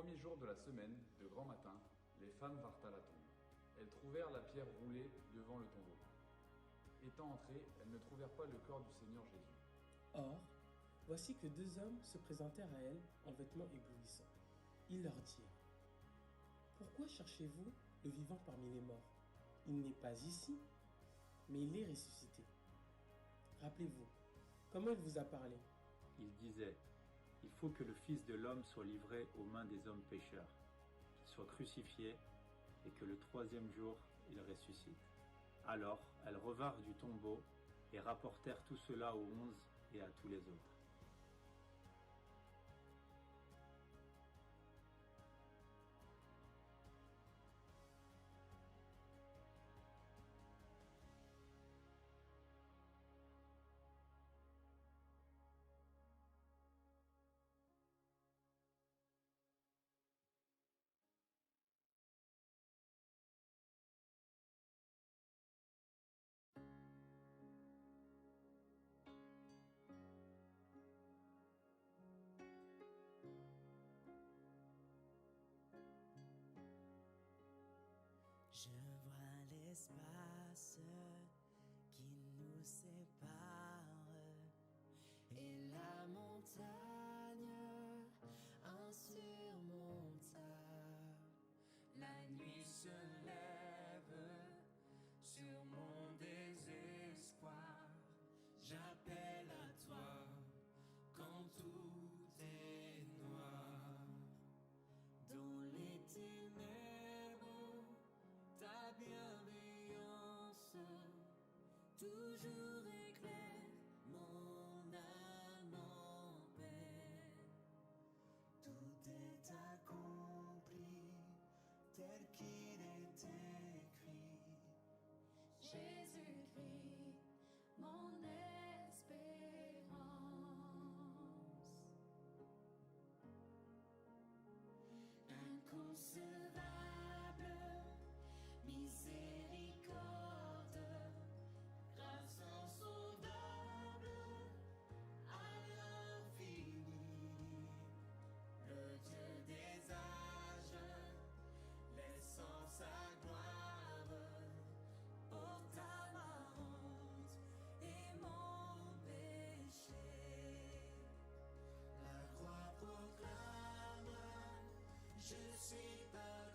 premier jour de la semaine, de grand matin, les femmes vinrent à la tombe. Elles trouvèrent la pierre roulée devant le tombeau. Étant entrées, elles ne trouvèrent pas le corps du Seigneur Jésus. Or, voici que deux hommes se présentèrent à elles en vêtements éblouissants. Ils leur dirent : « Pourquoi cherchez-vous le vivant parmi les morts ? Il n'est pas ici, mais il est ressuscité. Rappelez-vous, comment il vous a parlé ? Il disait : il faut que le Fils de l'homme soit livré aux mains des hommes pécheurs, qu'il soit crucifié et que le troisième jour il ressuscite. Alors elles revinrent du tombeau et rapportèrent tout cela aux 11 et à tous les autres. Je vois l'espace qui nous sépare et la montagne insurmontable. La nuit se lève sur mon désespoir. J'appelle à toi quand tout est noir. Dans les ténèbres, ta bienveillance toujours éclaire mon âme en paix. Tout est accompli tel qu'il est écrit. Jésus-Christ, mon espérance. Inconcevable miséricorde, grâce insondable à l'infini, le Dieu des âges, laissant sa gloire, porta ma honte et mon péché. La croix proclame, je suis pardonné.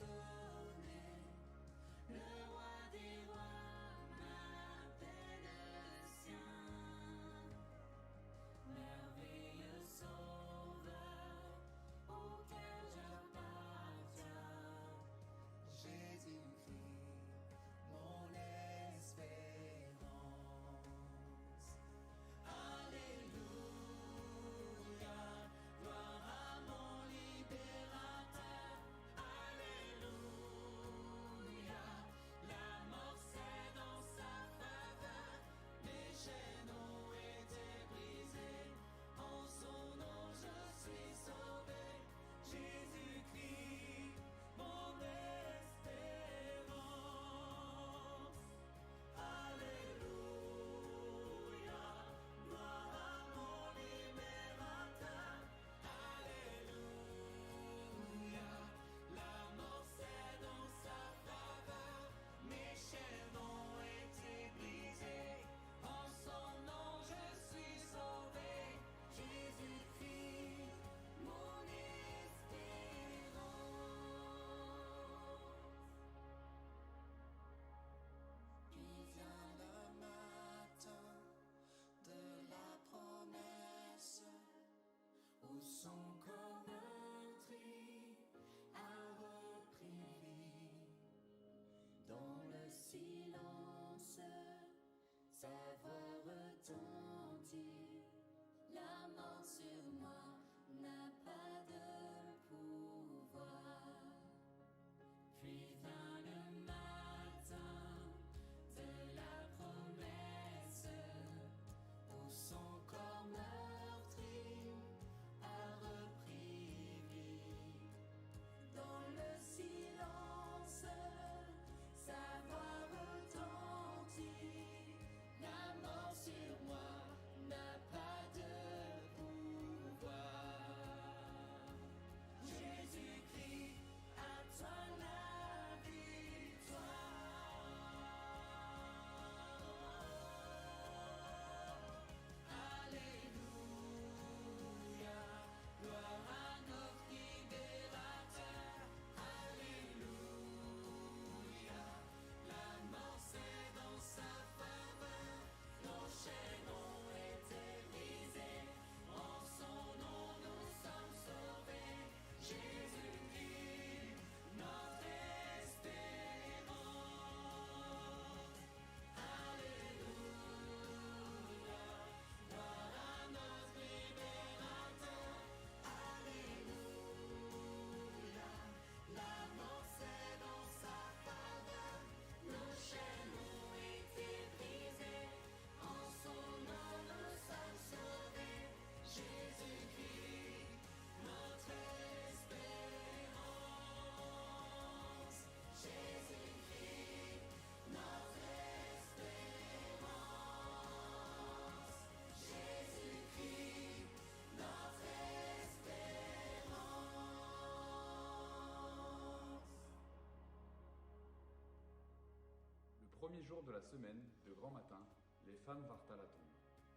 premier jour de la semaine, de grand matin, les femmes vinrent à la tombe.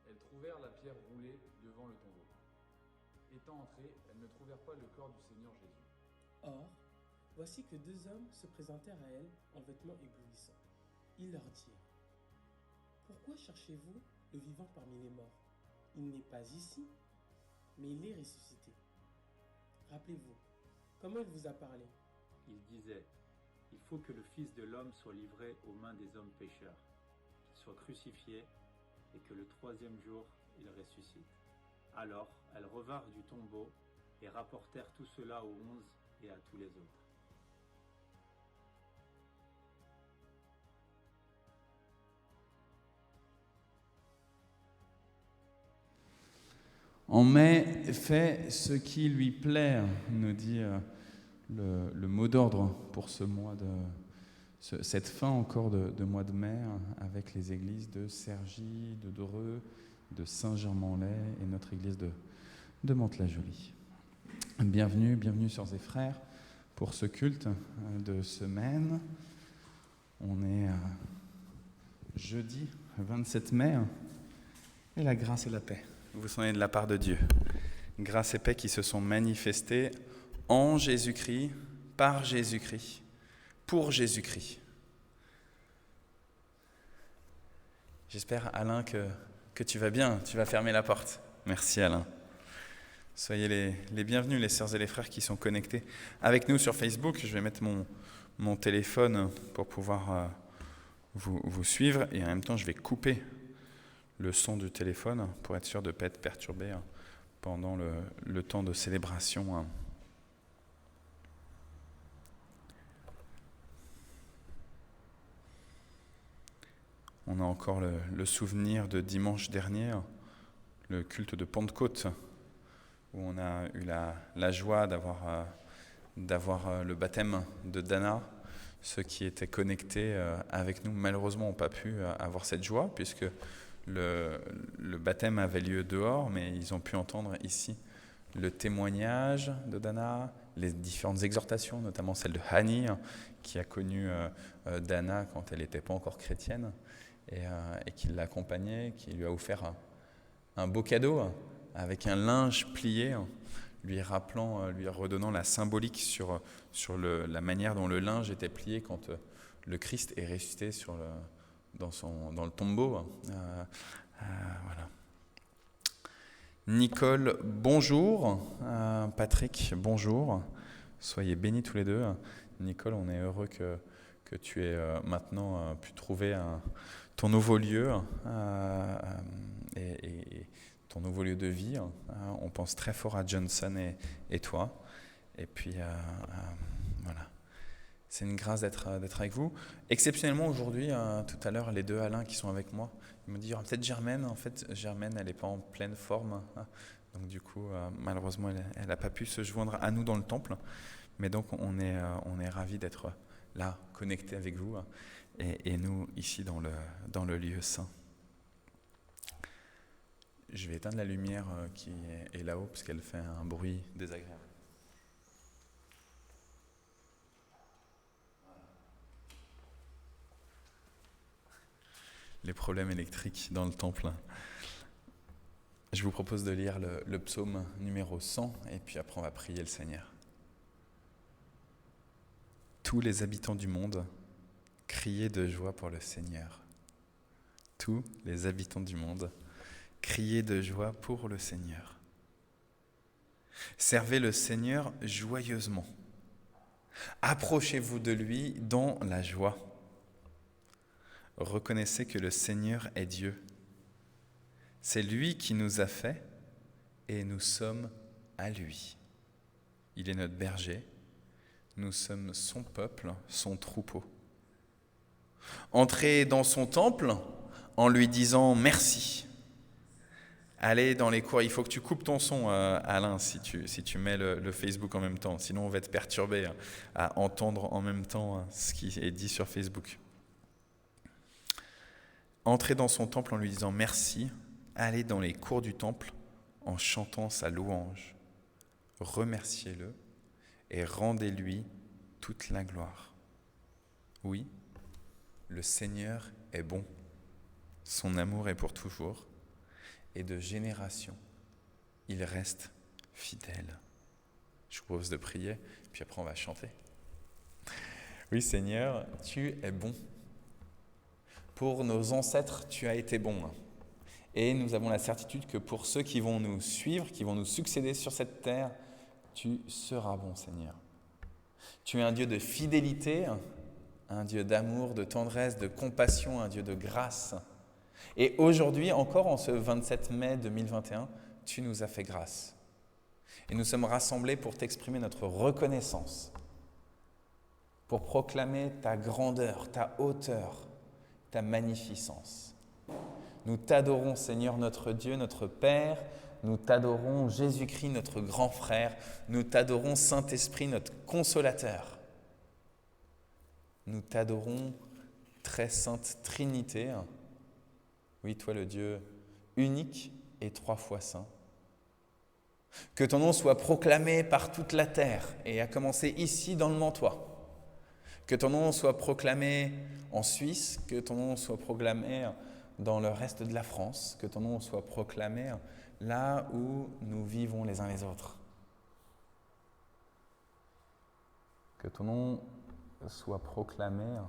Elles trouvèrent la pierre roulée devant le tombeau. Étant entrées, elles ne trouvèrent pas le corps du Seigneur Jésus. Or, voici que deux hommes se présentèrent à elles en vêtements éblouissants. Ils leur dirent : Pourquoi cherchez-vous le vivant parmi les morts ? Il n'est pas ici, mais il est ressuscité. Rappelez-vous, comment il vous a parlé ? Il disait, il faut que le Fils de l'homme soit livré aux mains des hommes pécheurs, qu'il soit crucifié et que le troisième jour il ressuscite. Alors elles revinrent du tombeau et rapportèrent tout cela aux 11 et à tous les autres. En mai, fait ce qui lui plaît, nous dit le mot d'ordre pour ce mois cette fin encore de mois de mai, avec les églises de Cergy, de Dreux, de Saint-Germain-en-Laye et notre église de Mantes-la-Jolie. Bienvenue sœurs et frères pour ce culte de semaine. On est jeudi 27 mai et la grâce et la paix vous sont données de la part de Dieu. Grâce et paix qui se sont manifestées en Jésus-Christ, par Jésus-Christ, pour Jésus-Christ. J'espère, Alain, que tu vas bien, tu vas fermer la porte. Merci, Alain. Soyez les bienvenus, les sœurs et les frères qui sont connectés avec nous sur Facebook. Je vais mettre mon téléphone pour pouvoir vous suivre et en même temps, je vais couper le son du téléphone pour être sûr de ne pas être perturbé pendant le temps de célébration. On a encore le souvenir de dimanche dernier, le culte de Pentecôte, où on a eu la joie d'avoir le baptême de Dana. Ceux qui étaient connectés avec nous, malheureusement, n'ont pas pu avoir cette joie, puisque le baptême avait lieu dehors, mais ils ont pu entendre ici le témoignage de Dana, les différentes exhortations, notamment celle de Hani, qui a connu Dana quand elle n'était pas encore chrétienne, et qui l'accompagnait, qui lui a offert un beau cadeau avec un linge plié, lui redonnant la symbolique sur la manière dont le linge était plié quand le Christ est ressuscité dans le tombeau. Voilà. Nicole, bonjour. Patrick, bonjour. Soyez bénis tous les deux. Nicole, on est heureux que tu aies maintenant pu trouver ton nouveau lieu et ton nouveau lieu de vie. On pense très fort à Johnson et toi. Et puis, voilà. C'est une grâce d'être avec vous. Exceptionnellement, aujourd'hui, tout à l'heure, les deux Alain qui sont avec moi, ils m'ont dit, il y aura peut-être Germaine. En fait, Germaine, elle n'est pas en pleine forme. Donc, du coup, malheureusement, elle n'a pas pu se joindre à nous dans le temple. Mais donc, on est ravis d'être là, connectés avec vous. Et nous, ici, dans le lieu saint. Je vais éteindre la lumière qui est là-haut, parce qu'elle fait un bruit désagréable. Les problèmes électriques dans le temple. Je vous propose de lire le psaume numéro 100, et puis après on va prier le Seigneur. Tous les habitants du monde, criez de joie pour le Seigneur. Tous les habitants du monde, criez de joie pour le Seigneur. Servez le Seigneur joyeusement. Approchez-vous de lui dans la joie. Reconnaissez que le Seigneur est Dieu. C'est lui qui nous a fait et nous sommes à lui. Il est notre berger. Nous sommes son peuple, son troupeau. Entrez dans son temple en lui disant merci. Allez dans les cours. Il faut que tu coupes ton son, Alain, si tu mets le Facebook en même temps. Sinon, on va être perturbé à entendre en même temps ce qui est dit sur Facebook. Entrez dans son temple en lui disant merci. Allez dans les cours du temple en chantant sa louange. Remerciez-le et rendez-lui toute la gloire. Oui, Le Seigneur est bon, son amour est pour toujours, et de génération, il reste fidèle. Je vous propose de prier, puis après on va chanter. Oui Seigneur, tu es bon. Pour nos ancêtres, tu as été bon. Et nous avons la certitude que pour ceux qui vont nous suivre, qui vont nous succéder sur cette terre, tu seras bon Seigneur. Tu es un Dieu de fidélité, un Dieu d'amour, de tendresse, de compassion, un Dieu de grâce. Et aujourd'hui, encore en ce 27 mai 2021, tu nous as fait grâce. Et nous sommes rassemblés pour t'exprimer notre reconnaissance, pour proclamer ta grandeur, ta hauteur, ta magnificence. Nous t'adorons, Seigneur, notre Dieu, notre Père. Nous t'adorons, Jésus-Christ, notre grand frère. Nous t'adorons, Saint-Esprit, notre consolateur. Nous t'adorons, très sainte Trinité. Oui, toi le Dieu unique et 3 fois saint. Que ton nom soit proclamé par toute la terre et à commencer ici dans le Mantois. Que ton nom soit proclamé en Suisse, que ton nom soit proclamé dans le reste de la France, que ton nom soit proclamé là où nous vivons les uns les autres. Que ton nom soit proclamé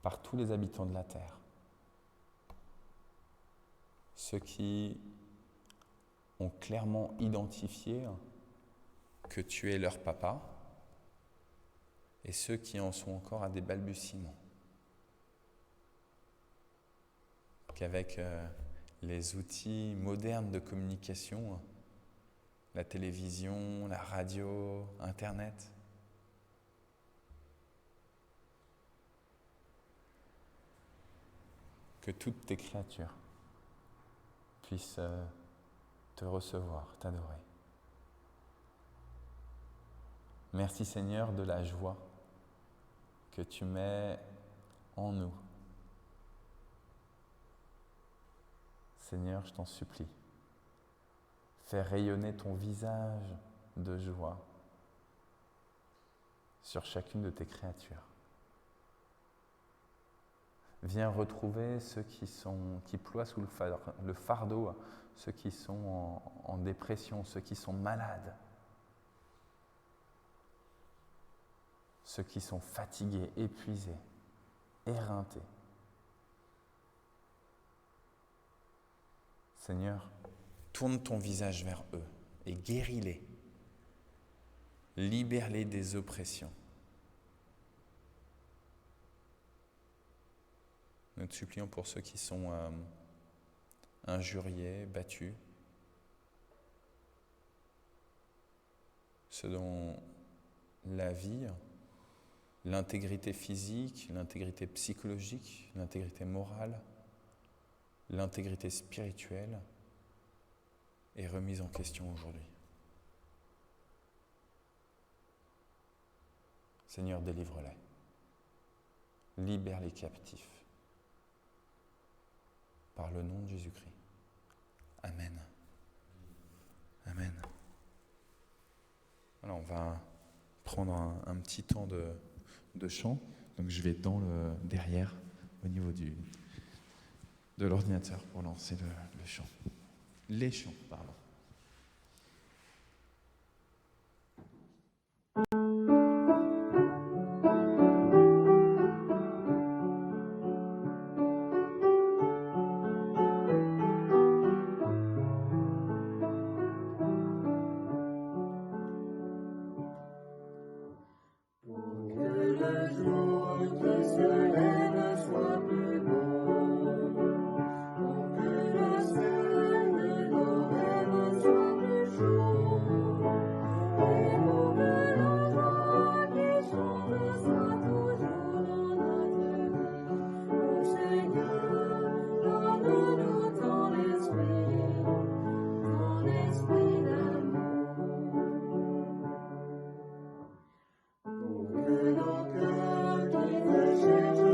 par tous les habitants de la terre. Ceux qui ont clairement identifié que tu es leur papa et ceux qui en sont encore à des balbutiements. Qu'avec les outils modernes de communication, la télévision, la radio, Internet, que toutes tes créatures puissent te recevoir, t'adorer. Merci Seigneur de la joie que tu mets en nous. Seigneur, je t'en supplie, fais rayonner ton visage de joie sur chacune de tes créatures. Viens retrouver ceux qui ploient sous le fardeau, ceux qui sont en dépression, ceux qui sont malades, ceux qui sont fatigués, épuisés, éreintés. Seigneur, tourne ton visage vers eux et guéris-les. Libère-les des oppressions. Nous te supplions pour ceux qui sont injuriés, battus, ceux dont la vie, l'intégrité physique, l'intégrité psychologique, l'intégrité morale, l'intégrité spirituelle est remise en question aujourd'hui. Seigneur, délivre-les. Libère les captifs. Par le nom de Jésus-Christ. Amen. Amen. Alors, on va prendre un petit temps de chant. Donc, je vais derrière, au niveau de l'ordinateur, pour lancer le chant. Les chants, pardon. Que nos cœurs qui te cherchent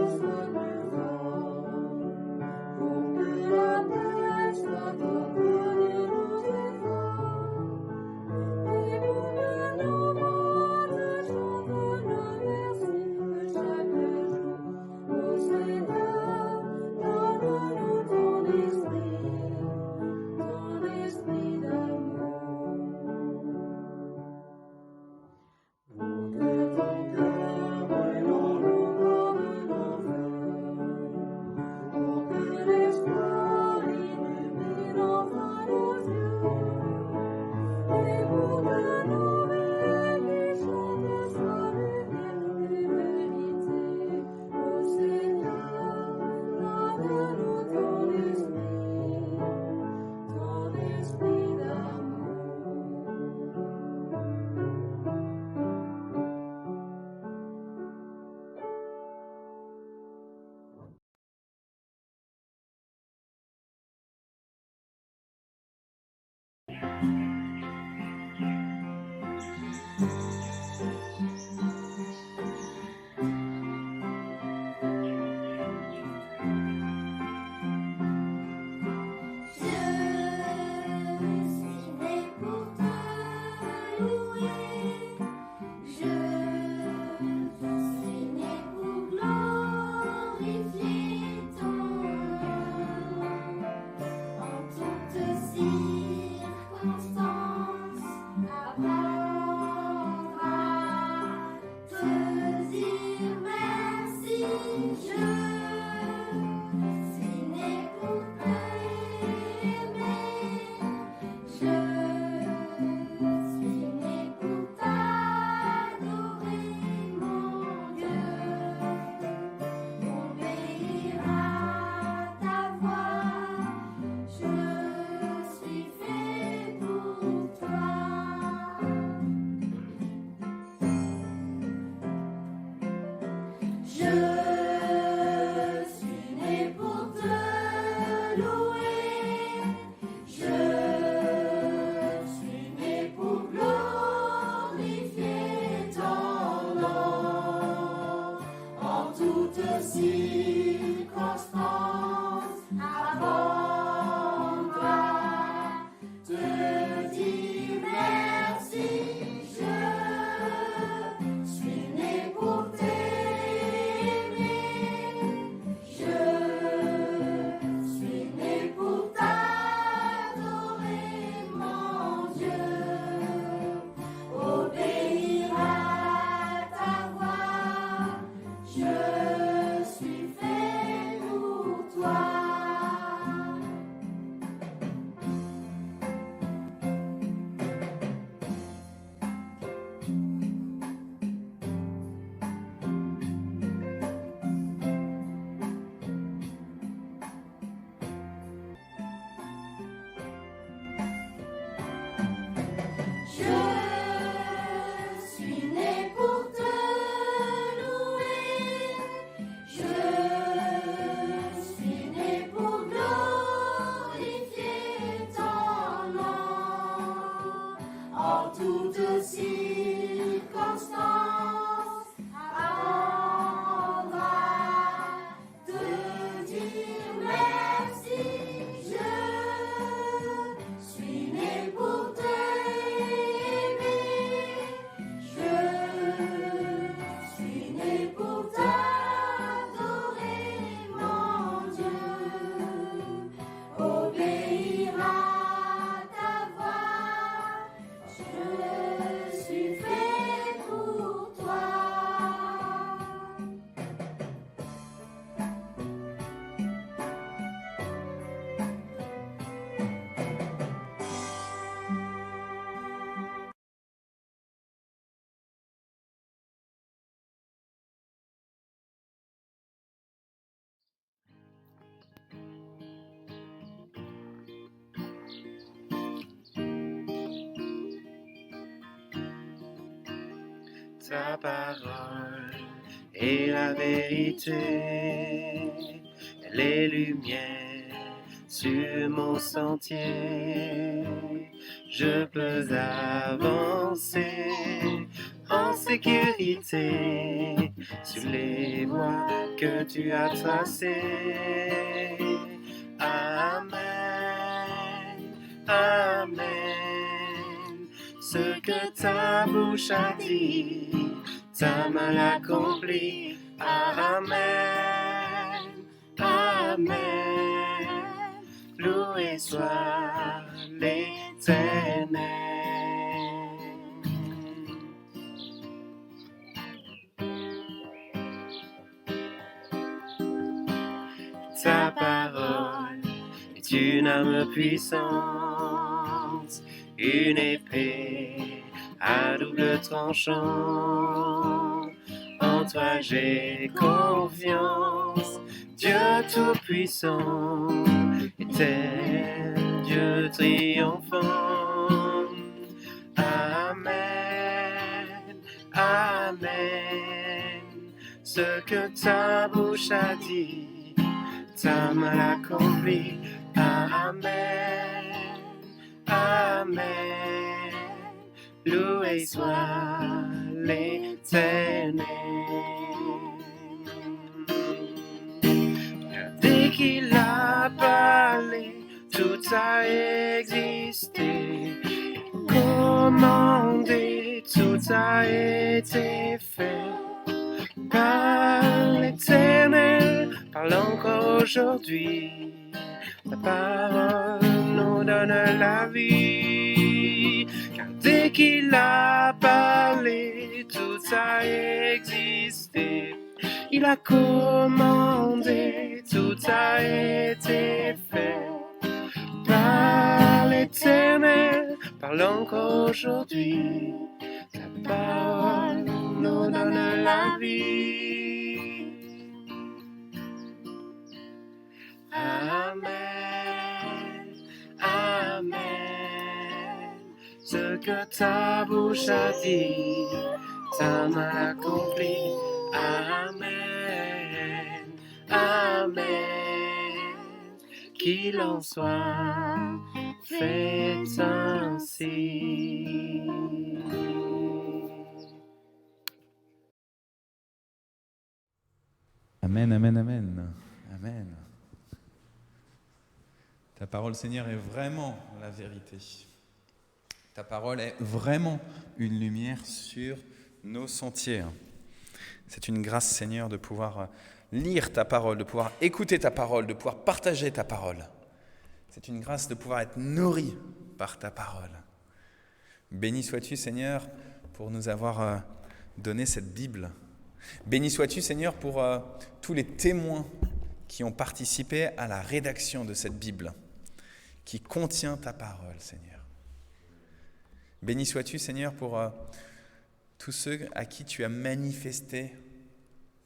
Ta parole est la vérité, elle est lumière sur mon sentier. Je peux avancer en sécurité sur les voies que tu as tracées. Amen, Amen. Ce que ta bouche a dit, ta main l'accomplit. Amen, Amen. Loué soit l'Éternel. Ta parole est une arme puissante, une épée à double tranchant. En toi j'ai confiance, Dieu tout-puissant, éternel Dieu triomphant. Amen, Amen. Ce que ta bouche a dit, ta main l'accomplit. Amen, Amen. Loué soit l'Éternel. Dès qu'il a parlé, tout a existé. Commandé, tout a été fait. Par l'Éternel, parle encore aujourd'hui. Ta parole nous donne la vie. Car dès qu'il a parlé, tout a existé. Il a commandé, tout a été fait. Par l'Éternel, parle encore aujourd'hui. Ta parole nous donne la vie. Amen, Amen. Ce que ta bouche a dit, ta main accomplit. Amen, Amen. Qu'il en soit fait ainsi. Amen, amen, amen. Amen. Ta parole, Seigneur, est vraiment la vérité. Ta parole est vraiment une lumière sur nos sentiers. C'est une grâce, Seigneur, de pouvoir lire ta parole, de pouvoir écouter ta parole, de pouvoir partager ta parole. C'est une grâce de pouvoir être nourri par ta parole. Béni sois-tu, Seigneur, pour nous avoir donné cette Bible. Béni sois-tu, Seigneur, pour tous les témoins qui ont participé à la rédaction de cette Bible, qui contient ta parole, Seigneur. Béni sois-tu, Seigneur, pour tous ceux à qui tu as manifesté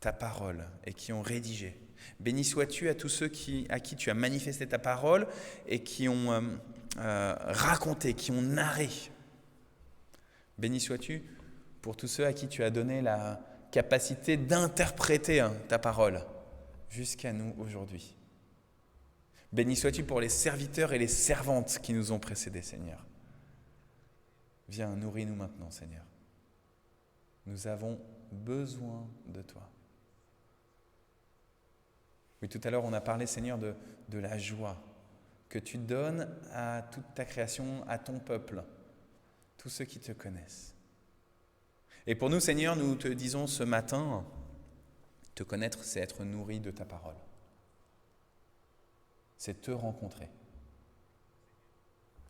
ta parole et qui ont rédigé. Béni sois-tu à tous ceux à qui tu as manifesté ta parole et qui ont raconté, qui ont narré. Béni sois-tu pour tous ceux à qui tu as donné la capacité d'interpréter ta parole jusqu'à nous aujourd'hui. Béni sois-tu pour les serviteurs et les servantes qui nous ont précédés, Seigneur. Viens, nourris-nous maintenant, Seigneur. Nous avons besoin de toi. Oui, tout à l'heure, on a parlé, Seigneur, de la joie que tu donnes à toute ta création, à ton peuple, tous ceux qui te connaissent. Et pour nous, Seigneur, nous te disons ce matin, te connaître, c'est être nourri de ta parole. C'est te rencontrer.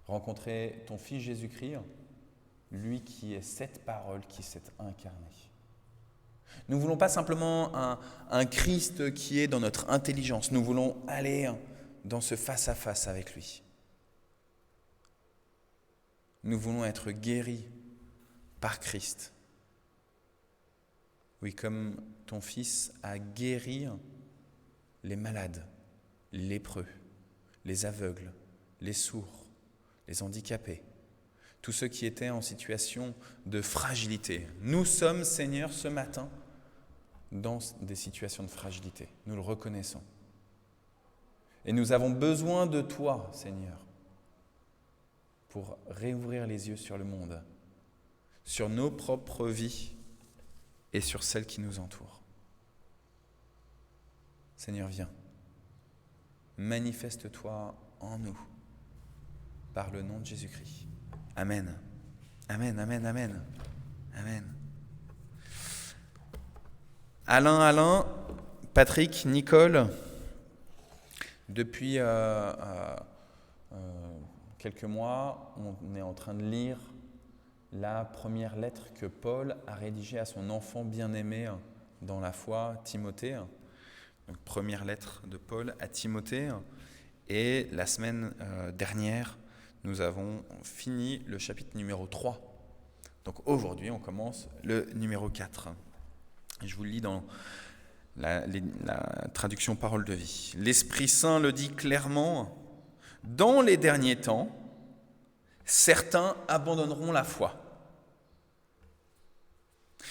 Rencontrer ton Fils Jésus-Christ, lui qui est cette parole qui s'est incarnée. Nous ne voulons pas simplement un Christ qui est dans notre intelligence. Nous voulons aller dans ce face-à-face avec lui. Nous voulons être guéris par Christ. Oui, comme ton Fils a guéri les malades, les lépreux, les aveugles, les sourds, les handicapés, tous ceux qui étaient en situation de fragilité. Nous sommes, Seigneur, ce matin, dans des situations de fragilité. Nous le reconnaissons. Et nous avons besoin de toi, Seigneur, pour réouvrir les yeux sur le monde, sur nos propres vies et sur celles qui nous entourent. Seigneur, viens. Manifeste-toi en nous, par le nom de Jésus-Christ. Amen. Amen, amen, amen. Amen. Alain, Patrick, Nicole, depuis quelques mois, on est en train de lire la première lettre que Paul a rédigée à son enfant bien-aimé dans la foi, Timothée. Donc, première lettre de Paul à Timothée. Et la semaine dernière, nous avons fini le chapitre numéro 3. Donc aujourd'hui, on commence le numéro 4. Je vous le lis dans la traduction Parole de vie. L'Esprit Saint le dit clairement, dans les derniers temps, certains abandonneront la foi.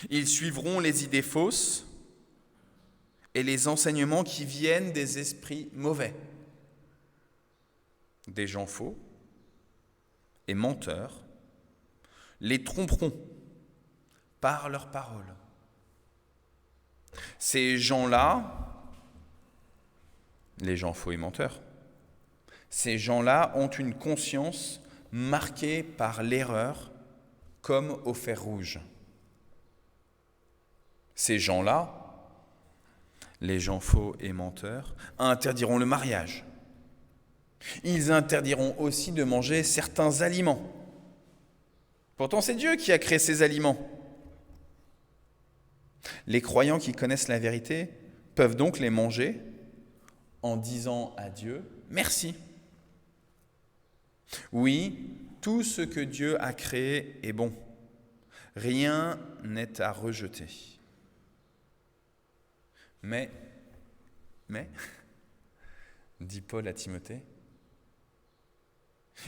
Ils suivront les idées fausses et les enseignements qui viennent des esprits mauvais, des gens faux et menteurs, les tromperont par leurs paroles. Ces gens-là, les gens faux et menteurs, ces gens-là ont une conscience marquée par l'erreur comme au fer rouge. Ces gens-là, les gens faux et menteurs, interdiront le mariage. Ils interdiront aussi de manger certains aliments. Pourtant, c'est Dieu qui a créé ces aliments. Les croyants qui connaissent la vérité peuvent donc les manger en disant à Dieu « Merci ». Oui, tout ce que Dieu a créé est bon. Rien n'est à rejeter. Mais, dit Paul à Timothée,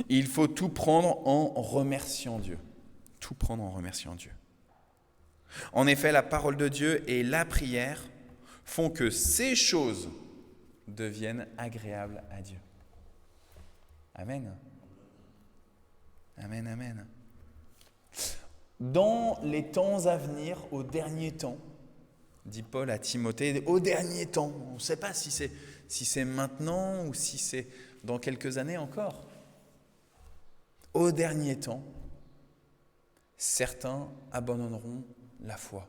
il faut tout prendre en remerciant Dieu. Tout prendre en remerciant Dieu. En effet, la parole de Dieu et la prière font que ces choses deviennent agréables à Dieu. Amen. Amen, amen. Dans les temps à venir, au dernier temps, dit Paul à Timothée, au dernier temps, on ne sait pas si c'est maintenant ou si c'est dans quelques années encore. Au dernier temps, certains abandonneront la foi.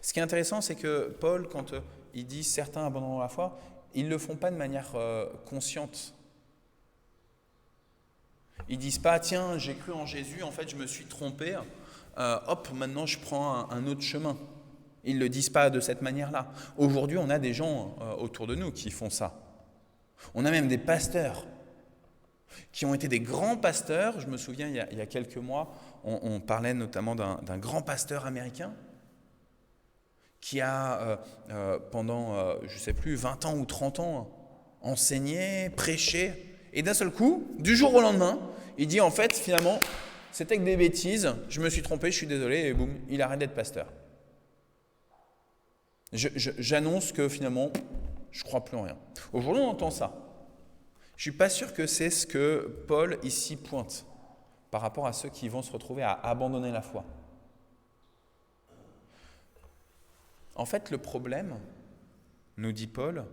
Ce qui est intéressant, c'est que Paul, quand il dit certains abandonneront la foi, ils ne le font pas de manière consciente. Ils ne disent pas, tiens, j'ai cru en Jésus, en fait je me suis trompé, maintenant je prends un autre chemin. Ils ne le disent pas de cette manière-là. Aujourd'hui, on a des gens autour de nous qui font ça. On a même des pasteurs qui ont été des grands pasteurs. Je me souviens, il y a quelques mois, on parlait notamment d'un grand pasteur américain qui a, pendant, 20 ans ou 30 ans, enseigné, prêché, et d'un seul coup, du jour au lendemain, il dit en fait, finalement, c'était que des bêtises, je me suis trompé, je suis désolé, et boum, il arrête d'être pasteur. J'annonce que finalement, je ne crois plus en rien. Aujourd'hui, on entend ça. Je ne suis pas sûr que c'est ce que Paul ici pointe par rapport à ceux qui vont se retrouver à abandonner la foi. En fait, le problème, nous dit Paul,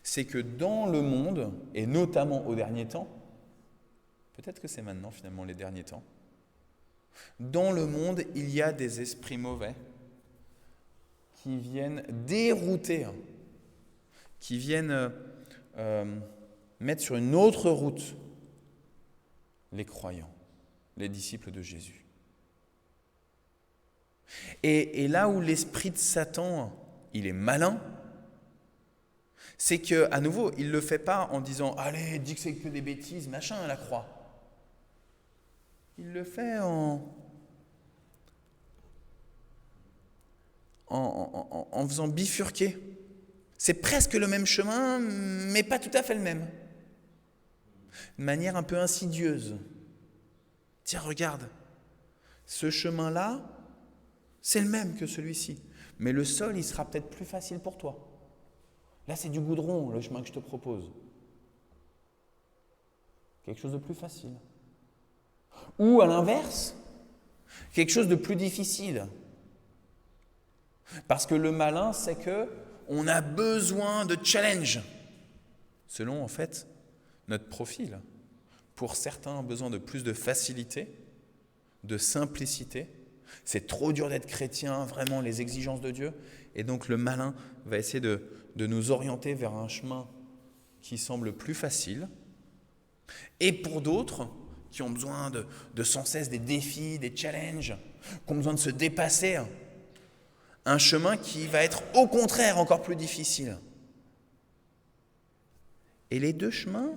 c'est que dans le monde, et notamment aux derniers temps, peut-être que c'est maintenant finalement les derniers temps, dans le monde, il y a des esprits mauvais qui viennent dérouter, qui viennent mettre sur une autre route les croyants, les disciples de Jésus. Et là où l'esprit de Satan, il est malin, c'est qu'à nouveau, il ne le fait pas en disant « Allez, dis que c'est que des bêtises, machin, à la croix ». Il le fait en faisant bifurquer. C'est presque le même chemin, mais pas tout à fait le même. de manière un peu insidieuse. Tiens, regarde, ce chemin-là, c'est le même que celui-ci, mais le sol, il sera peut-être plus facile pour toi. Là, c'est du goudron, le chemin que je te propose. Quelque chose de plus facile. Ou à l'inverse, quelque chose de plus difficile. Parce que le malin, c'est qu'on a besoin de challenge. Selon, en fait, notre profil. Pour certains, besoin de plus de facilité, de simplicité. C'est trop dur d'être chrétien, vraiment, les exigences de Dieu. Et donc, le malin va essayer de nous orienter vers un chemin qui semble plus facile. Et pour d'autres, qui ont besoin de sans cesse des défis, des challenges, qui ont besoin de se dépasser, un chemin qui va être au contraire encore plus difficile. Et les deux chemins,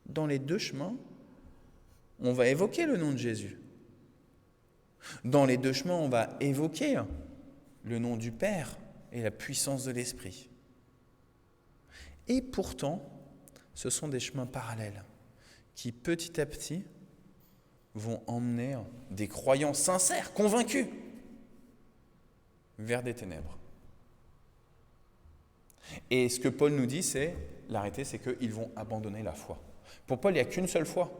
dans les deux chemins, on va évoquer le nom de Jésus. Dans les deux chemins, on va évoquer le nom du Père et la puissance de l'Esprit. Et pourtant, ce sont des chemins parallèles qui, petit à petit, vont emmener des croyants sincères, convaincus, vers des ténèbres. Et ce que Paul nous dit, c'est, l'arrêté, c'est qu'ils vont abandonner la foi. Pour Paul, il n'y a qu'une seule foi.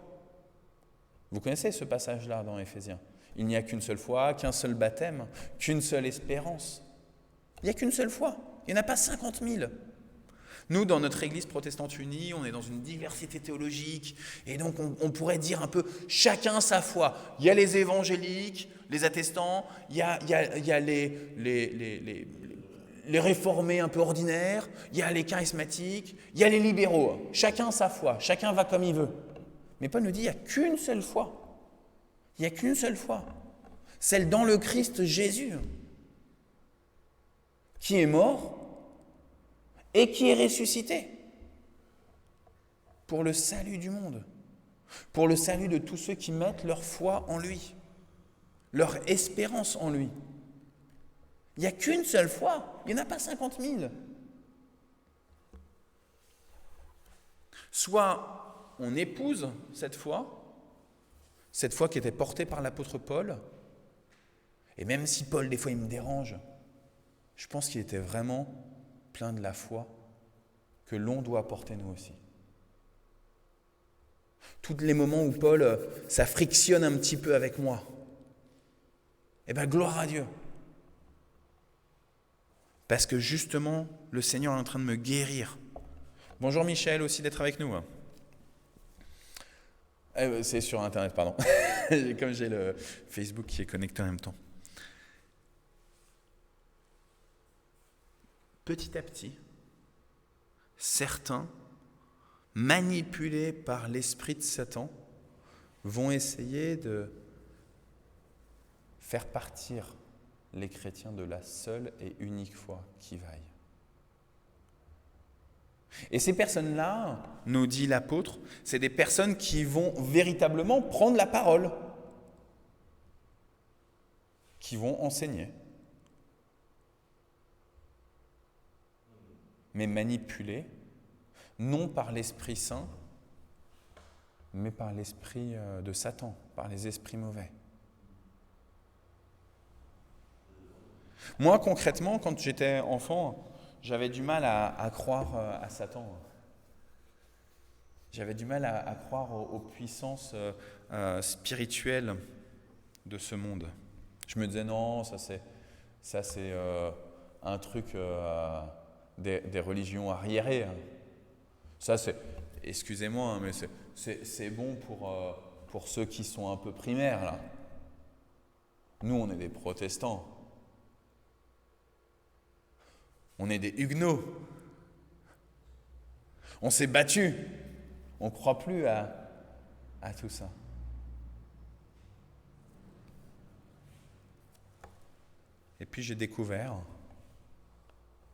Vous connaissez ce passage-là dans Éphésiens. Il n'y a qu'une seule foi, qu'un seul baptême, qu'une seule espérance. Il n'y a qu'une seule foi. Il n'y en a pas 50 000. Nous, dans notre Église protestante unie, on est dans une diversité théologique, et donc on pourrait dire un peu chacun sa foi. Il y a les évangéliques, les attestants, il y a les réformés un peu ordinaires, il y a les charismatiques, il y a les libéraux. Chacun sa foi, chacun va comme il veut. Mais Paul nous dit, il n'y a qu'une seule foi. Il n'y a qu'une seule foi. Celle dans le Christ Jésus, qui est mort et qui est ressuscité pour le salut du monde, pour le salut de tous ceux qui mettent leur foi en lui, leur espérance en lui. Il n'y a qu'une seule foi, il n'y en a pas 50 000. Soit on épouse cette foi qui était portée par l'apôtre Paul, et même si Paul, des fois, il me dérange, je pense qu'il était vraiment plein de la foi que l'on doit porter nous aussi. Tous les moments où Paul, ça frictionne un petit peu avec moi, eh bien, gloire à Dieu. Parce que justement, le Seigneur est en train de me guérir. Bonjour Michel, aussi d'être avec nous. C'est sur Internet, pardon. Comme j'ai le Facebook qui est connecté en même temps. Petit à petit, certains, manipulés par l'esprit de Satan, vont essayer de faire partir les chrétiens de la seule et unique foi qui vaille. Et ces personnes-là, nous dit l'apôtre, c'est des personnes qui vont véritablement prendre la parole, qui vont enseigner, mais manipulés, non par l'Esprit Saint, mais par l'esprit de Satan, par les esprits mauvais. Moi, concrètement, quand j'étais enfant, j'avais du mal à croire à Satan. J'avais du mal à croire aux puissances spirituelles de ce monde. Je me disais non, ça c'est un truc des religions arriérées. Ça c'est, excusez-moi, mais c'est bon pour ceux qui sont un peu primaires là. Nous, on est des protestants. On est des huguenots. On s'est battus. On ne croit plus à tout ça. Et puis j'ai découvert,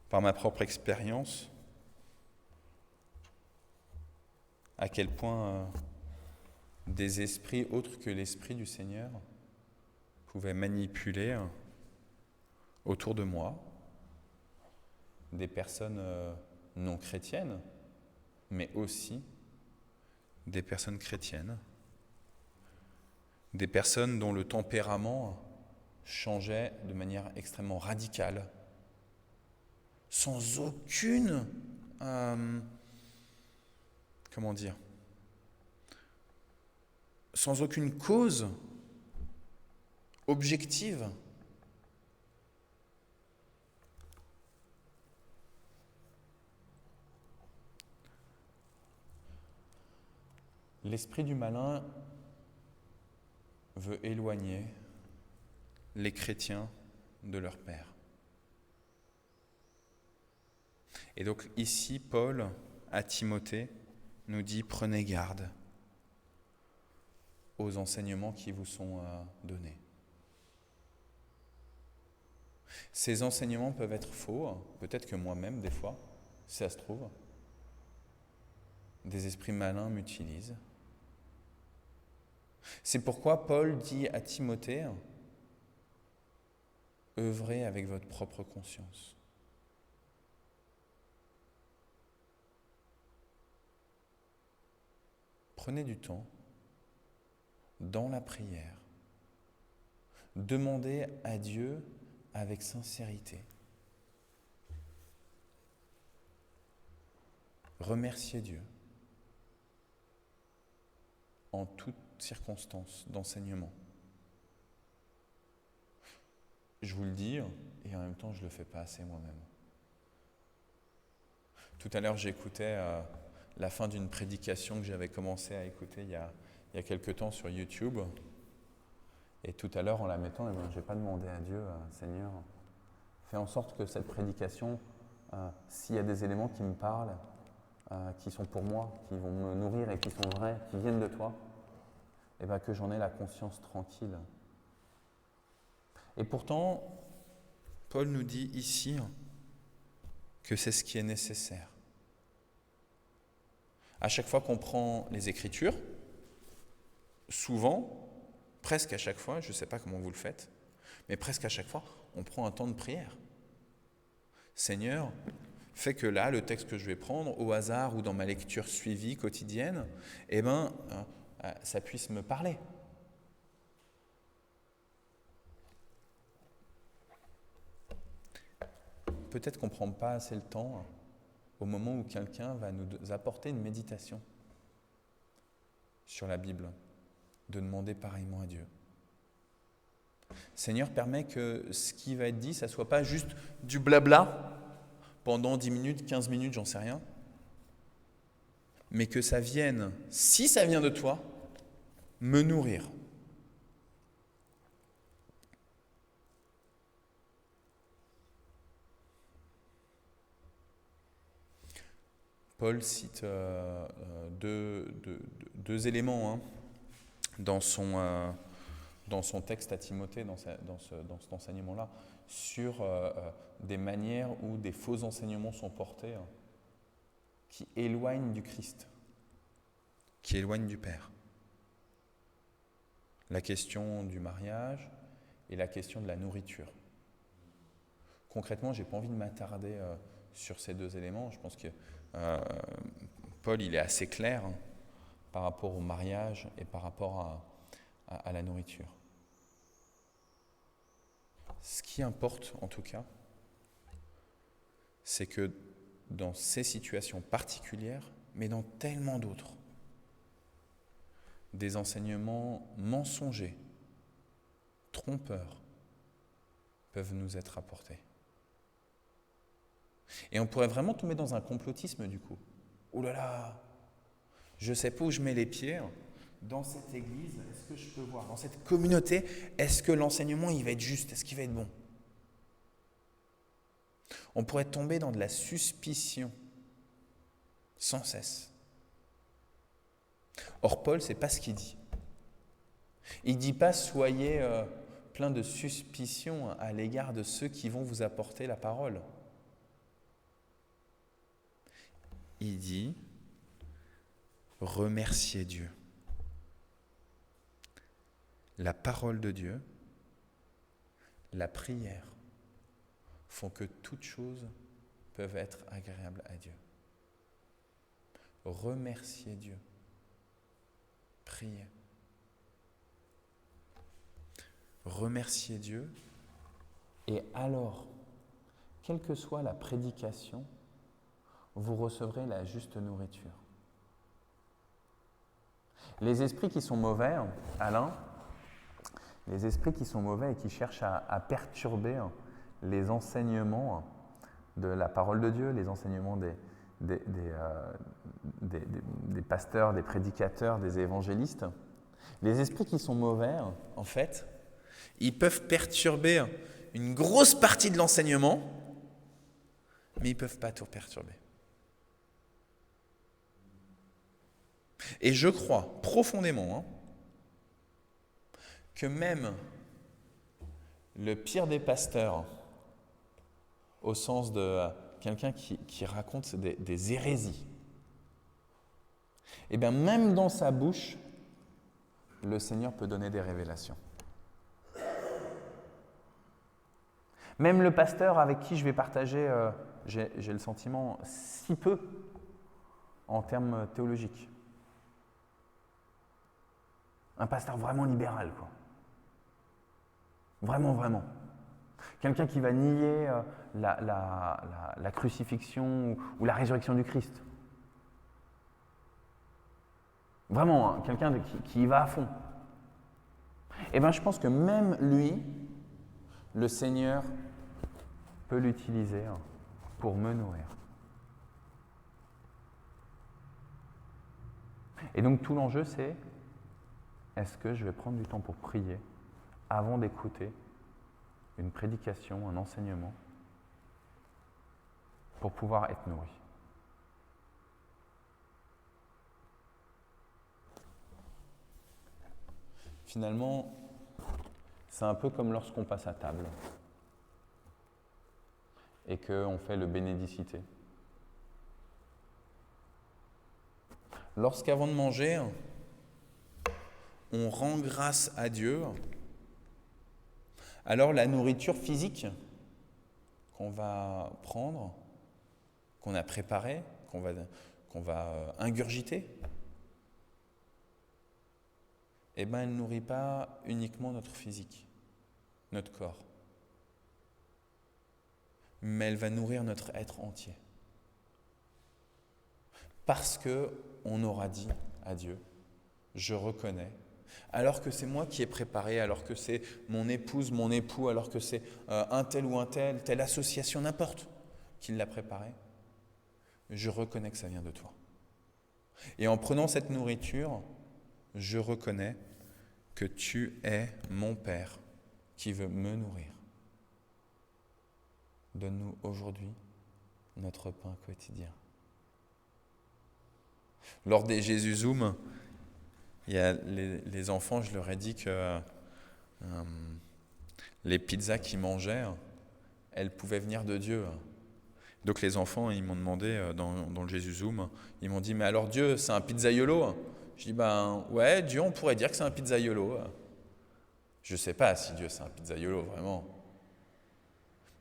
par ma propre expérience, à quel point des esprits autres que l'esprit du Seigneur pouvaient manipuler autour de moi des personnes non chrétiennes, mais aussi des personnes chrétiennes, des personnes dont le tempérament changeait de manière extrêmement radicale, sans aucune, sans aucune cause objective. L'esprit du malin veut éloigner les chrétiens de leur Père. Et donc ici, Paul, à Timothée, nous dit « Prenez garde aux enseignements qui vous sont donnés ». Ces enseignements peuvent être faux, peut-être que moi-même, des fois, si ça se trouve, des esprits malins m'utilisent. C'est pourquoi Paul dit à Timothée, œuvrez avec votre propre conscience. Prenez du temps dans la prière. Demandez à Dieu avec sincérité. Remerciez Dieu en toutes circonstances d'enseignement. Je vous le dis, et en même temps je ne le fais pas assez moi-même. Tout à l'heure j'écoutais la fin d'une prédication que j'avais commencé à écouter il y a quelque temps sur YouTube. Et tout à l'heure en la mettant, je n'ai pas demandé à Dieu, Seigneur, fais en sorte que cette prédication, s'il y a des éléments qui me parlent, qui sont pour moi, qui vont me nourrir et qui sont vrais, qui viennent de toi, et que j'en ai la conscience tranquille. Et pourtant, Paul nous dit ici que c'est ce qui est nécessaire. À chaque fois qu'on prend les Écritures, souvent, presque à chaque fois, je ne sais pas comment vous le faites, mais presque à chaque fois, on prend un temps de prière. Seigneur, fais que là, le texte que je vais prendre, au hasard ou dans ma lecture suivie quotidienne, ça puisse me parler. Peut-être qu'on ne prend pas assez le temps au moment où quelqu'un va nous apporter une méditation sur la Bible, de demander pareillement à Dieu. Seigneur, permets que ce qui va être dit, ça ne soit pas juste du blabla pendant 10 minutes, 15 minutes, j'en sais rien, mais que ça vienne, si ça vient de toi, me nourrir. Paul cite deux éléments dans son texte à Timothée, dans cet enseignement-là, sur des manières où des faux enseignements sont portés qui éloignent du Christ, qui éloignent du Père. La question du mariage et la question de la nourriture. Concrètement, je n'ai pas envie de m'attarder sur ces deux éléments. Je pense que Paul, il est assez clair par rapport au mariage et par rapport à la nourriture. Ce qui importe, en tout cas, c'est que dans ces situations particulières, mais dans tellement d'autres, des enseignements mensongers, trompeurs, peuvent nous être apportés. Et on pourrait vraiment tomber dans un complotisme du coup. Oh là là, je ne sais pas où je mets les pieds. Dans cette église, est-ce que je peux voir? Dans cette communauté, est-ce que l'enseignement il va être juste? Est-ce qu'il va être bon? On pourrait tomber dans de la suspicion sans cesse. Or, Paul, ce n'est pas ce qu'il dit. Il ne dit pas « soyez plein de suspicion à l'égard de ceux qui vont vous apporter la parole ». Il dit « remerciez Dieu ». La parole de Dieu, la prière font que toutes choses peuvent être agréables à Dieu. Remerciez Dieu. prier. Remerciez Dieu, et alors, quelle que soit la prédication, vous recevrez la juste nourriture. Les esprits qui sont mauvais, Alain, les esprits qui sont mauvais et qui cherchent à perturber les enseignements de la parole de Dieu, les enseignements des pasteurs, des prédicateurs, des évangélistes, les esprits qui sont mauvais, en fait, ils peuvent perturber une grosse partie de l'enseignement, mais ils ne peuvent pas tout perturber. Et je crois profondément que même le pire des pasteurs, au sens de quelqu'un qui raconte des hérésies, et bien même dans sa bouche, le Seigneur peut donner des révélations. Même le pasteur avec qui je vais partager, j'ai le sentiment, si peu en termes théologiques. Un pasteur vraiment libéral, quoi. Vraiment, vraiment. Quelqu'un qui va nier la crucifixion ou la résurrection du Christ. Vraiment, quelqu'un qui y va à fond. Eh bien, je pense que même lui, le Seigneur peut l'utiliser pour me nourrir. Et donc, tout l'enjeu, c'est: est-ce que je vais prendre du temps pour prier avant d'écouter une prédication, un enseignement, pour pouvoir être nourri? Finalement, c'est un peu comme lorsqu'on passe à table et qu'on fait le bénédicité. Lorsqu'avant de manger, on rend grâce à Dieu, alors la nourriture physique qu'on va prendre, qu'on a préparée, qu'on va ingurgiter, eh bien, elle ne nourrit pas uniquement notre physique, notre corps, mais elle va nourrir notre être entier. Parce qu'on aura dit à Dieu: je reconnais, alors que c'est moi qui ai préparé, alors que c'est mon épouse, mon époux, alors que c'est un tel ou un tel, telle association, n'importe, qui l'a préparé, je reconnais que ça vient de toi. Et en prenant cette nourriture, je reconnais que tu es mon Père qui veut me nourrir. Donne-nous aujourd'hui notre pain quotidien. Lors des Jésus Zoom, il y a les enfants, je leur ai dit que les pizzas qu'ils mangeaient, elles pouvaient venir de Dieu. Donc les enfants, ils m'ont demandé dans le Jésus Zoom, ils m'ont dit: mais alors Dieu, c'est un pizzaiolo? Je dis: ben ouais, Dieu, on pourrait dire que c'est un pizzaiolo. Je ne sais pas si Dieu c'est un pizzaiolo, vraiment.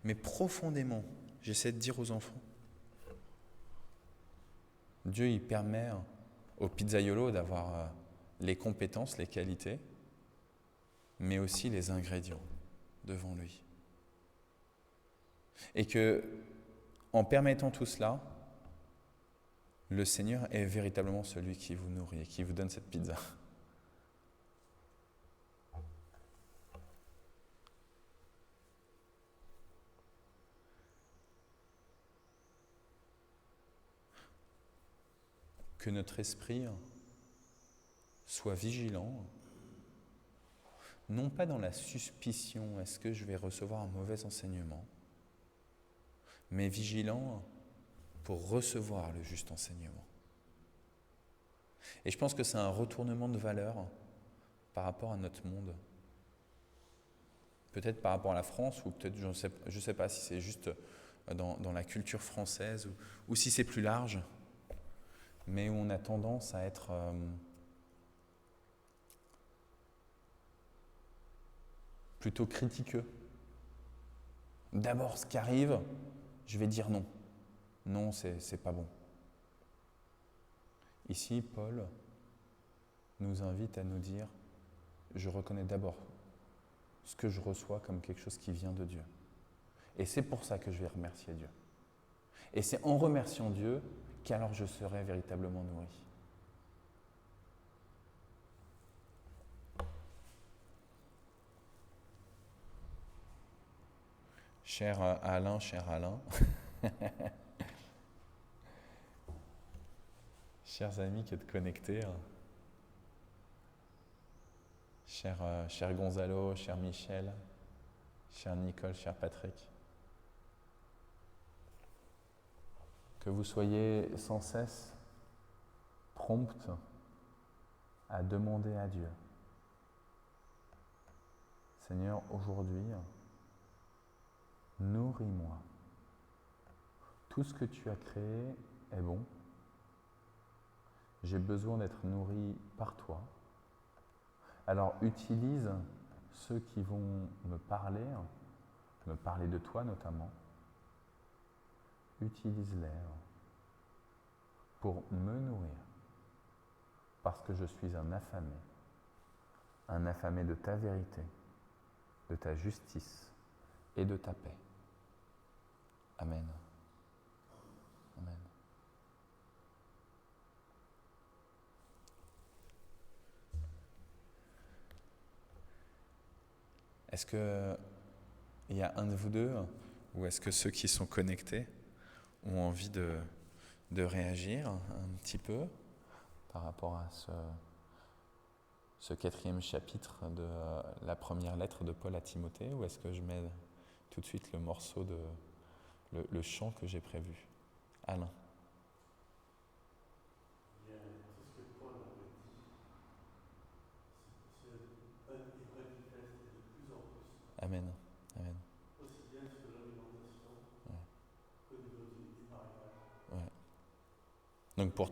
Mais profondément, j'essaie de dire aux enfants, Dieu, il permet au pizzaiolo d'avoir les compétences, les qualités, mais aussi les ingrédients devant lui. Et que, en permettant tout cela, le Seigneur est véritablement celui qui vous nourrit et qui vous donne cette pizza. Que notre esprit soit vigilant, non pas dans la suspicion, est-ce que je vais recevoir un mauvais enseignement, mais vigilant pour recevoir le juste enseignement. Et je pense que c'est un retournement de valeur par rapport à notre monde. Peut-être par rapport à la France, ou peut-être, je ne sais pas si c'est juste dans la culture française, ou si c'est plus large, mais où on a tendance à être plutôt critiqueux. D'abord, ce qui arrive, je vais dire non. Non, c'est pas bon. Ici, Paul nous invite à nous dire, je reconnais d'abord ce que je reçois comme quelque chose qui vient de Dieu. Et c'est pour ça que je vais remercier Dieu. Et c'est en remerciant Dieu qu'alors je serai véritablement nourri. Cher Alain, chers amis qui êtes connectés, cher Gonzalo, cher Michel, cher Nicole, cher Patrick, que vous soyez sans cesse promptes à demander à Dieu, Seigneur, aujourd'hui, nourris-moi. Tout ce que tu as créé est bon. J'ai besoin d'être nourri par toi. Alors utilise ceux qui vont me parler de toi notamment. Utilise-les pour me nourrir, parce que je suis un affamé de ta vérité, de ta justice et de ta paix. Amen. Amen. Est-ce qu'il y a un de vous deux, ou est-ce que ceux qui sont connectés ont envie de réagir un petit peu par rapport à ce 4e chapitre de la première lettre de Paul à Timothée, ou est-ce que je mets tout de suite le morceau le chant que j'ai prévu? Alain. Bien, tout ce que Paul avait dit, c'est vrai du test et de plus en plus. Amen. Amen. Aussi bien sur l'alimentation qu'au niveau du mariage. Ouais. Donc pour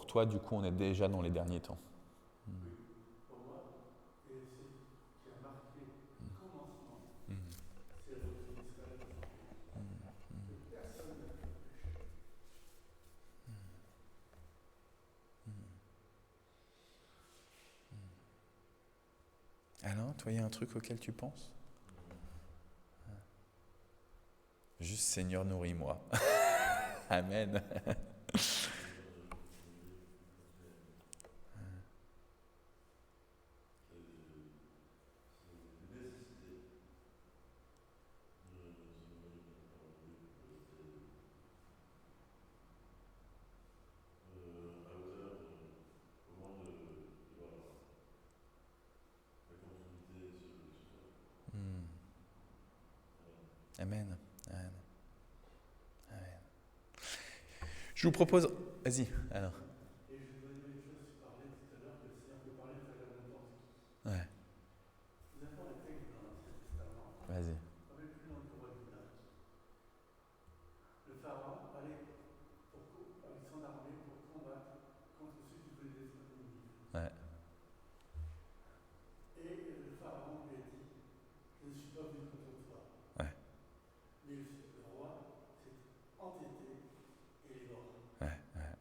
toi, du coup, on est déjà dans les derniers temps. Oui, pour moi, et ce qui a marqué le commencement, c'est le retour d'Israël dans son pays. Que personne n'a pu empêcher. Alain, toi, il y a un truc auquel tu penses? Juste Seigneur, nourris-moi. Amen. Amen. Amen. Amen. Je vous propose... Vas-y, alors. Et je dois dire une chose, tu parlais tout à l'heure que le Seigneur peut parler à travers n'importe qui. Ouais, Nous avons un texte dans l'Ancien Testament, vas-y. avec plus dans le roi Juda. Le Pharaon allait avec son armée pour combattre contre ceux qui voulaient détruire Ninive. Ouais. Et le Pharaon lui a dit, je ne suis pas venu contre toi. Ouais. Mais le roi s'est entêté et est mort. Ouais, ouais.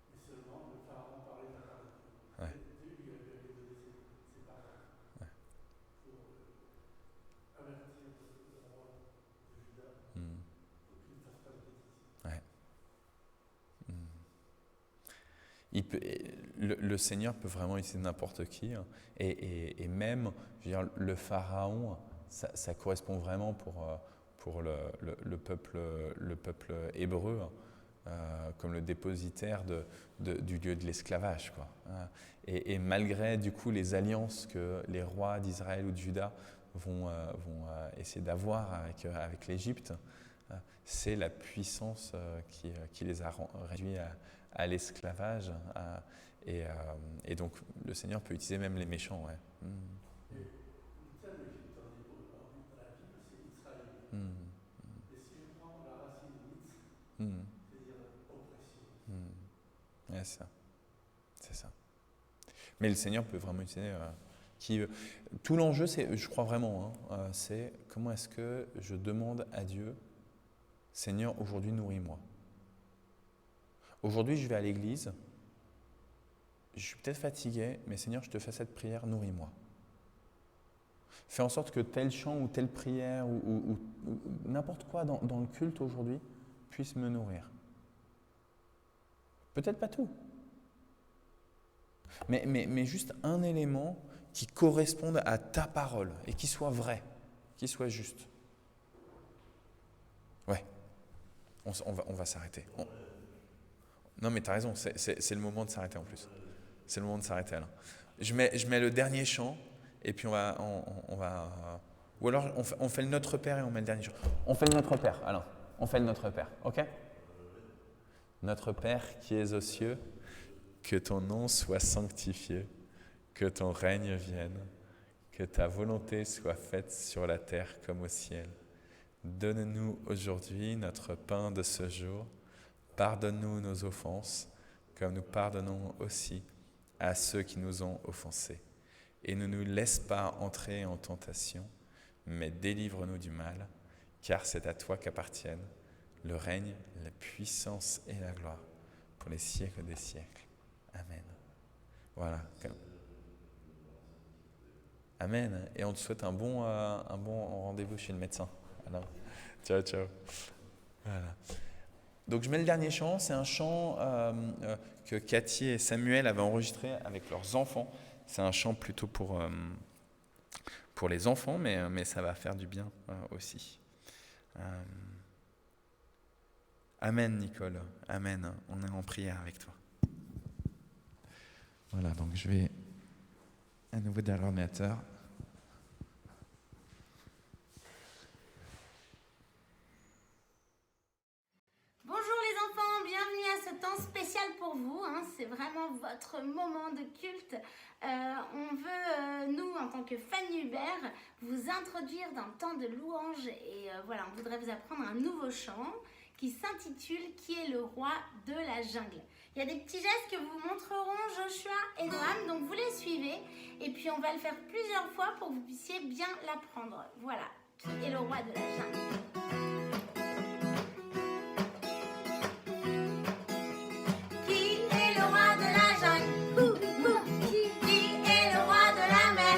Mais seulement le Pharaon parlait à part de Dieu. Ouais. Dieu lui avait donné ses paroles pour avertir le roi de Juda pour qu'il ne fasse pas de bêtises. Ouais. Le Seigneur peut vraiment utiliser n'importe qui, hein. Et même, je veux dire, le Pharaon, ça correspond vraiment pour le peuple hébreu, comme le dépositaire du lieu de l'esclavage, quoi. Et malgré du coup les alliances que les rois d'Israël ou de Juda vont essayer d'avoir avec l'Égypte, c'est la puissance qui les a réduits à l'esclavage, et donc le Seigneur peut utiliser même les méchants. Ouais. Et le terme Égypte dans la Bible, c'est Israël. Et si je prends la racine Nitz, c'est-à-dire oppression. Ouais, c'est ça. Mais le Seigneur peut vraiment utiliser... tout l'enjeu, c'est, je crois vraiment, c'est comment est-ce que je demande à Dieu, Seigneur, aujourd'hui nourris-moi. Aujourd'hui, je vais à l'église je suis peut-être fatigué, mais Seigneur, je te fais cette prière, nourris-moi. Fais en sorte que tel chant ou telle prière ou n'importe quoi dans le culte aujourd'hui puisse me nourrir. Peut-être pas tout, mais juste un élément qui corresponde à ta parole et qui soit vrai, qui soit juste. Ouais, on va s'arrêter. Non mais tu as raison, c'est le moment de s'arrêter en plus. C'est le moment de s'arrêter Alain. Je mets le dernier chant et puis on va ou alors on fait le Notre Père et on met le dernier chant. On fait le Notre Père, Alain. On fait le Notre Père, ok ? Notre Père qui es aux cieux, que ton nom soit sanctifié, que ton règne vienne, que ta volonté soit faite sur la terre comme au ciel. Donne-nous aujourd'hui notre pain de ce jour. Pardonne-nous nos offenses, comme nous pardonnons aussi à ceux qui nous ont offensés. Et ne nous laisse pas entrer en tentation, mais délivre-nous du mal, car c'est à toi qu'appartiennent le règne, la puissance et la gloire pour les siècles des siècles. Amen. Voilà. Amen. Et on te souhaite un bon rendez-vous chez le médecin. Voilà. Ciao, ciao. Voilà. Donc je mets le dernier chant. C'est un chant que Cathy et Samuel avaient enregistré avec leurs enfants. C'est un chant plutôt pour les enfants, mais ça va faire du bien aussi. Amen, Nicole. Amen. On est en prière avec toi. Voilà, donc je vais à nouveau derrière l'ordinateur. Bonjour les enfants, bienvenue à ce temps spécial pour vous. C'est vraiment votre moment de culte. On veut, nous, en tant que famille Hubert, vous introduire dans le temps de louange. Et voilà, on voudrait vous apprendre un nouveau chant qui s'intitule « Qui est le roi de la jungle ». Il y a des petits gestes que vous montreront Joshua et Noam, donc vous les suivez. Et puis on va le faire plusieurs fois pour que vous puissiez bien l'apprendre. Voilà, qui est le roi de la jungle. Qui est le roi de la jungle? Qui est le roi de la mer?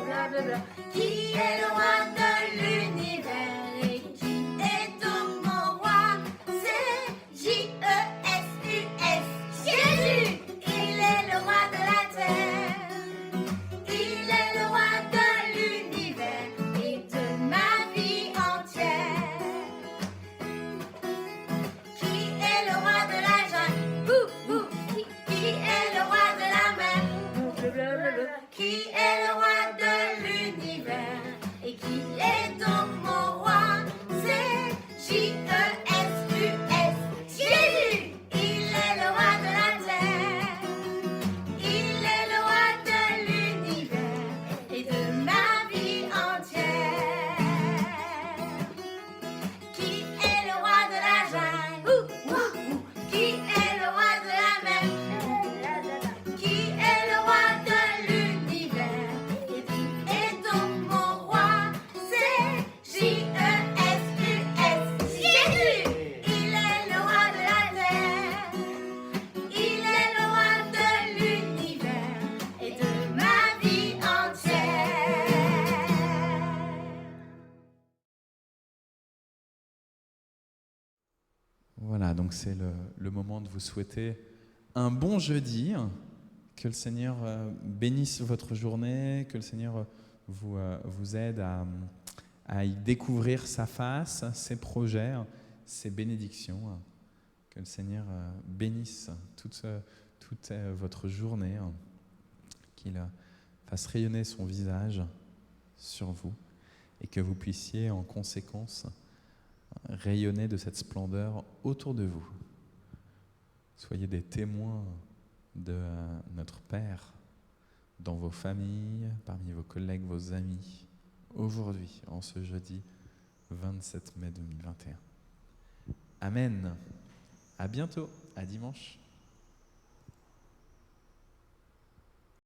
Blablabla. Qui est le roi de l'univers? Et qui est donc mon roi? C'est J-E-S-U-S. Jésus! Il est le roi de la terre. Il est le roi de l'univers et de ma vie entière. Qui est le roi de la jungle? Qui est le roi de la mer? Qui est le roi de l'univers? Et qui est donc mon roi? C'est J-E-S-U-S. Jésus! Il est le roi de la terre. Il est le roi de l'univers et de ma vie entière. Qui est le roi de la jungle? Qui est le roi de la mer? Qui est le roi de l'univers? Et qui est donc mon roi? C'est J-E-S-U-S. Jésus! Il est le roi de la terre. Il est le roi de l'univers et de ma vie entière. Voilà, donc c'est le moment de vous souhaiter un bon jeudi. Que le Seigneur bénisse votre journée, que le Seigneur vous aide à y découvrir sa face, ses projets, ses bénédictions. Que le Seigneur bénisse toute votre journée, qu'il fasse rayonner son visage sur vous et que vous puissiez en conséquence rayonner de cette splendeur autour de vous. Soyez des témoins de notre Père dans vos familles, parmi vos collègues, vos amis, aujourd'hui, en ce jeudi 27 mai 2021. Amen. À bientôt, à dimanche.